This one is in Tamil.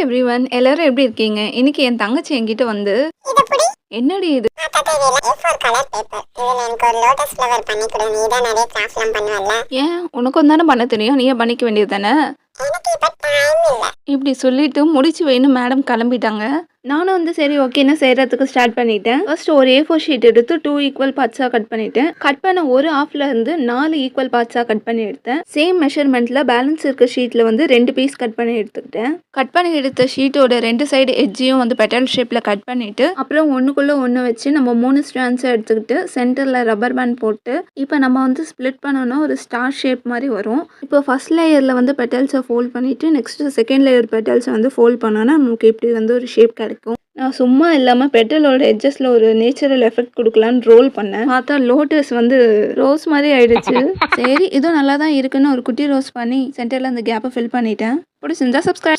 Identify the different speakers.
Speaker 1: எவ்ரிவன் எல்லாரும் எப்படி இருக்கீங்க? இன்னைக்கு என் தங்கச்சி என்கிட்ட வந்து,
Speaker 2: இது புடி.
Speaker 1: "என்னடி இது?
Speaker 2: பார்த்தா தெரியல. A4 colour paper. இதுல எனக்கு ஒரு லோட்டஸ் ஃப்ளவர் பண்ணி கொடு. நீ தான் நிறைய கிராஃப்ட்லாம் பண்ணுவல்ல.
Speaker 1: ஏன் உனக்கும் தானே பண்ண தெரியும். நீயே பண்ணிக்க வேண்டியது தானே?"
Speaker 2: எனக்கு இப்ப டைம் இல்ல.
Speaker 1: இப்படி சொல்லிட்டு முடிச்சு வைன்னு மேடம் கிளம்பிட்டாங்க. நானும் வந்து சரி ஓகேன்னு செய்கிறதுக்கு ஸ்டார்ட் பண்ணிட்டேன். ஃபர்ஸ்ட் ஒரு A4 ஷீட் எடுத்து 2 ஈக்குவல் பார்ட்ஸாக கட் பண்ணிட்டேன். கட் பண்ண ஒரு ஹாஃப்ல இருந்து 4 ஈக்குவல் பார்ட்ஸாக கட் பண்ணி எடுத்தேன். சேம் மெஷர்மெண்ட்டில் பேலன்ஸ் இருக்க ஷீட்டில் வந்து 2 பீஸ் கட் பண்ணி எடுத்துக்கிட்டேன். கட் பண்ணி எடுத்த ஷீட்டோட 2 சைடு எட்ஜையும் வந்து பெட்டல் ஷேப்பில் கட் பண்ணிவிட்டு அப்புறம் ஒன்றுக்குள்ளே ஒன்று வச்சு நம்ம 3 ஸ்ட்ராண்ட்ஸை எடுத்துக்கிட்டு சென்டரில் ரப்பர் பேண்ட் போட்டு இப்போ நம்ம வந்து ஸ்ப்ளிட் பண்ணோன்னா ஒரு ஸ்டார் ஷேப் மாதிரி வரும். இப்போ ஃபர்ஸ்ட் லேயரில் வந்து பெட்டல்ஸை ஃபோல்ட் பண்ணிவிட்டு நெக்ஸ்ட்டு செகண்ட் லேயர் பெட்டல்ஸை வந்து ஃபோல்ட் பண்ணோன்னா நமக்கு இப்படி வந்து ஒரு ஷேப் கிடைக்கும். நான் சும்மா இல்லாமல் பெட்டலோட எட்ஜஸில் ஒரு நேச்சுரல் எஃபெக்ட் கொடுக்கலான்னு ரோல் பண்ணேன். பார்த்தா லோட்டஸ் வந்து ரோஸ் மாதிரி ஆயிடுச்சு. சரி இதுவும் நல்லா தான் இருக்குன்னு ஒரு குட்டி ரோஸ் பண்ணி சென்டரில் அந்த கேப்பை ஃபில் பண்ணிட்டேன். பிடிச்சிருந்தா சப்ஸ்கிரைப்.